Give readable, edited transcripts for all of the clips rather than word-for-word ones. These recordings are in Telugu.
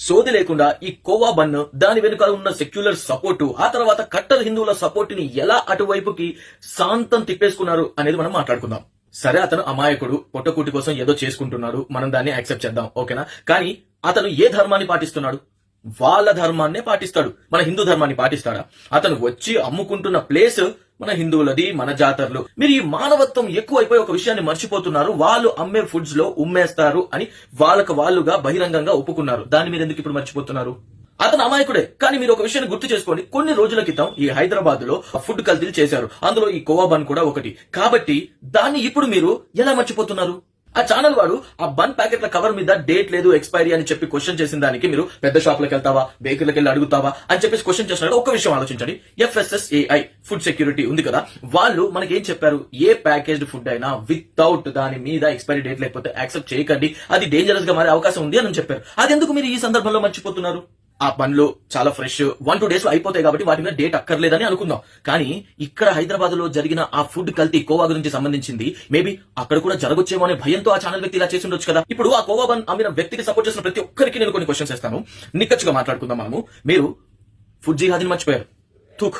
సోది లేకుండా ఈ కోవా బన్, దాని వెనుక ఉన్న సెక్యులర్ సపోర్టు, ఆ తర్వాత కట్టర్ హిందువుల సపోర్ట్ ని ఎలా అటువైపుకి శాంతం తిప్పేసుకున్నారు అనేది మనం మాట్లాడుకుందాం. సరే, అతను అమాయకుడు, పొట్టకూటి కోసం ఏదో చేసుకుంటున్నాడు, మనం దాన్ని యాక్సెప్ట్ చేద్దాం, ఓకేనా? కానీ అతను ఏ ధర్మాన్ని పాటిస్తున్నాడు? వాళ్ళ ధర్మాన్నే పాటిస్తాడు. మన హిందూ ధర్మాన్ని పాటిస్తాడా? అతను వచ్చి అమ్ముకుంటున్న ప్లేస్ మన హిందువులది, మన జాతరలు. మీరు ఈ మానవత్వం ఎక్కువైపోయి ఒక విషయాన్ని మర్చిపోతున్నారు. వాళ్ళు అమ్మే ఫుడ్స్ లో ఉమ్మేస్తారు అని వాళ్ళకు వాళ్ళుగా బహిరంగంగా ఒప్పుకున్నారు. దాన్ని మీరు ఎందుకు ఇప్పుడు మర్చిపోతున్నారు? అతను అమాయకుడే, కానీ మీరు ఒక విషయాన్ని గుర్తు చేసుకోండి. కొన్ని రోజుల క్రితం ఈ హైదరాబాద్ లో ఫుడ్ కల్తీలు చేశారు. అందులో ఈ కోవా బన్ కూడా ఒకటి. కాబట్టి దాన్ని ఇప్పుడు మీరు ఎలా మర్చిపోతున్నారు? ఆ ఛానల్ వాడు ఆ బన్ ప్యాకెట్ల కవర్ మీద డేట్ లేదు, ఎక్స్పైరీ అని చెప్పి క్వశ్చన్ చేసిన దానికి మీరు పెద్ద షాపులకు వెళ్తావా, బేకరీలకు వెళ్ళి అడుగుతావా అని చెప్పేసి క్వశ్చన్ చేస్తున్నారు. ఒక విషయం ఆలోచించండి. FSSAI ఫుడ్ సెక్యూరిటీ ఉంది కదా, వాళ్ళు మనకి ఏం చెప్పారు? ఏ ప్యాకేజ్డ్ ఫుడ్ అయినా వితౌట్ దాని మీద ఎక్స్పైరీ డేట్ లేకపోతే యాక్సెప్ట్ చేయకండి, అది డేంజరస్ గా మారే అవకాశం ఉంది అని చెప్పారు. అదెందుకు మీరు ఈ సందర్భంలో మర్చిపోతున్నారు? ఆ పండ్లు చాలా ఫ్రెష్, 1-2 days లో అయిపోతాయి కాబట్టి వాటి మీద డేట్ అక్కర్లేదని అనుకుందాం. కానీ ఇక్కడ హైదరాబాద్ లో జరిగిన ఆ ఫుడ్ కల్తీ కోవా గురించి సంబంధించింది మేబీ అక్కడ కూడా జరగొచ్చేమో అనే భయంతో ఆ ఛానల్ వ్యక్తి ఇలా చేసి ఉండొచ్చు కదా. ఇప్పుడు ఆ కోవా బన్ అమ్మిన వ్యక్తికి సపోర్ట్ చేసిన ప్రతి ఒక్కరికి నేను కొన్ని క్వశ్చన్స్ చేస్తాను. నిక్కచ్చుగా మాట్లాడుకుందాం మనము. మీరు ఫుడ్ జిహాదీని మర్చిపోయారు, థూక్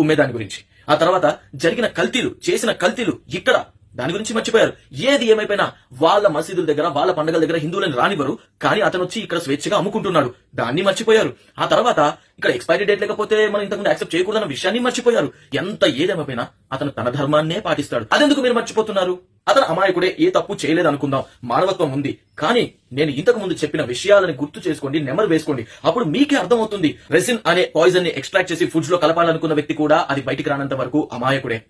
ఉమ్మేదాని గురించి. ఆ తర్వాత జరిగిన కల్తీలు, చేసిన కల్తీలు ఇక్కడ దాని గురించి మర్చిపోయారు. ఏది ఏమైపోయినా వాళ్ళ మసీదుల దగ్గర, వాళ్ళ పండుగల దగ్గర హిందువులను రానివ్వరు, కానీ అతను వచ్చి ఇక్కడ స్వేచ్ఛగా అమ్ముకుంటున్నాడు, దాన్ని మర్చిపోయారు. ఆ తర్వాత ఇక్కడ ఎక్స్పైరీ డేట్ లేకపోతే మనం ఇంతకుముందు యాక్సెప్ట్ చేయకూడదన్న విషయాన్ని మర్చిపోయారు. ఎంత ఏదేమైపోయినా అతను తన ధర్మాన్నే పాటిస్తాడు. అదెందుకు మీరు మర్చిపోతున్నారు? అతను అమాయకుడే, ఏ తప్పు చేయలేదు అనుకుందాం, మానవత్వం ఉంది. కానీ నేను ఇంతకు ముందు చెప్పిన విషయాలను గుర్తు చేసుకోండి, నెమరు వేసుకోండి. అప్పుడు మీకే అర్థమవుతుంది. రెసిన్ అనే పాయిజన్ ని ఎక్స్ట్రాక్ట్ చేసి ఫుడ్స్ లో కలపాలనుకున్న వ్యక్తి కూడా అది బయటికి రానంత వరకు అమాయకుడే.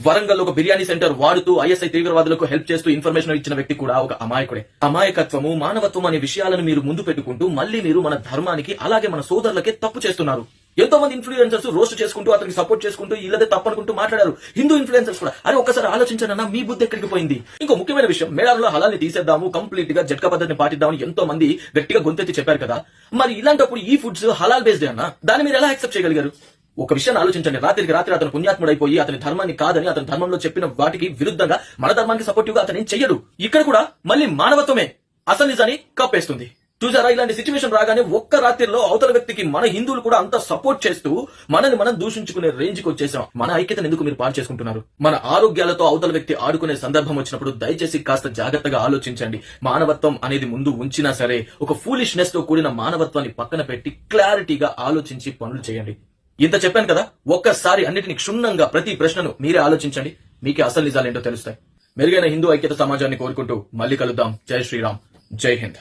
వరంగల్ ఒక బిర్యానీ సెంటర్ వాడుతూ ISI తీవ్రవాదులకు హెల్ప్ చేస్తూ ఇన్ఫర్మేషన్ ఇచ్చిన వ్యక్తి కూడా ఒక అమాయకుడే. అమాయకత్వము, మానవత్వం అనే విషయాలను మీరు ముందు పెట్టుకుంటూ మళ్ళీ మీరు మన ధర్మానికి అలాగే మన సోదరులకే తప్పు చేస్తున్నారు. ఎంతో మంది ఇన్ఫ్లుయెన్సర్స్ రోస్ట్ చేసుకుంటూ అతనికి సపోర్ట్ చేసుకుంటూ ఇల్లదే తప్పనుకుంటూ మాట్లాడారు. హిందూ ఇన్ఫ్లుయెన్సర్స్ కూడా. అరే ఒక్కసారి ఆలోచించనన్నా, మీ బుద్ధి ఎక్కడికి పోయింది? ఇంకో ముఖ్యమైన విషయం, మేడారంలో హలాల్ని తీసేద్దాము, కంప్లీట్ గా జట్కా పద్ధతిని పాటిద్దామని ఎంతో మంది గట్టిగా గొంతెత్తి చెప్పారు కదా. మరి ఇలాంటప్పుడు ఈ ఫుడ్స్ హలాల్ బేస్డ్ అన్నా, దాన్ని మీరు ఎలా యాక్సెప్ట్ చేయగలిగారు? ఒక విషయాన్ని ఆలోచించండి. రాత్రికి రాత్రి అతను పుణ్యాత్ముడైపోయి అతని ధర్మాన్ని కాదని, అతని ధర్మంలో చెప్పిన వాటికి విరుద్ధంగా మన ధర్మానికి సపోర్టివ్ గా అతను ఏం చెయ్యడు. ఇక్కడ కూడా మళ్ళీ మానవత్వమే అసలు నిజాన్ని కప్పేస్తుంది. చూసారా, ఇలాంటి సిచ్యువేషన్ రాగానే ఒక్క రాత్రిలో అవతల వ్యక్తికి మన హిందువులు కూడా అంత సపోర్ట్ చేస్తూ మనల్ని మనం దూషించుకునే రేంజ్ కి వచ్చేసాం. మన ఐక్యతను ఎందుకు మీరు పాడు చేసుకుంటున్నారు? మన ఆరోగ్యాలతో అవతల వ్యక్తి ఆడుకునే సందర్భం వచ్చినప్పుడు దయచేసి కాస్త జాగ్రత్తగా ఆలోచించండి. మానవత్వం అనేది ముందు ఉంచినా సరే, ఒక ఫూలిష్నెస్ తో కూడిన మానవత్వాన్ని పక్కన పెట్టి క్లారిటీగా ఆలోచించి పనులు చేయండి. ఇంత చెప్పాను కదా, ఒక్కసారి అన్నిటిని క్షుణ్ణంగా ప్రతి ప్రశ్నను మీరే ఆలోచించండి. మీకే అసలు నిజాలేంటో తెలుస్తాయి. మెరుగైన హిందూ ఐక్యత సమాజాన్ని కోరుకుంటూ మళ్ళీ కలుద్దాం. జై శ్రీరామ్, జై హింద్.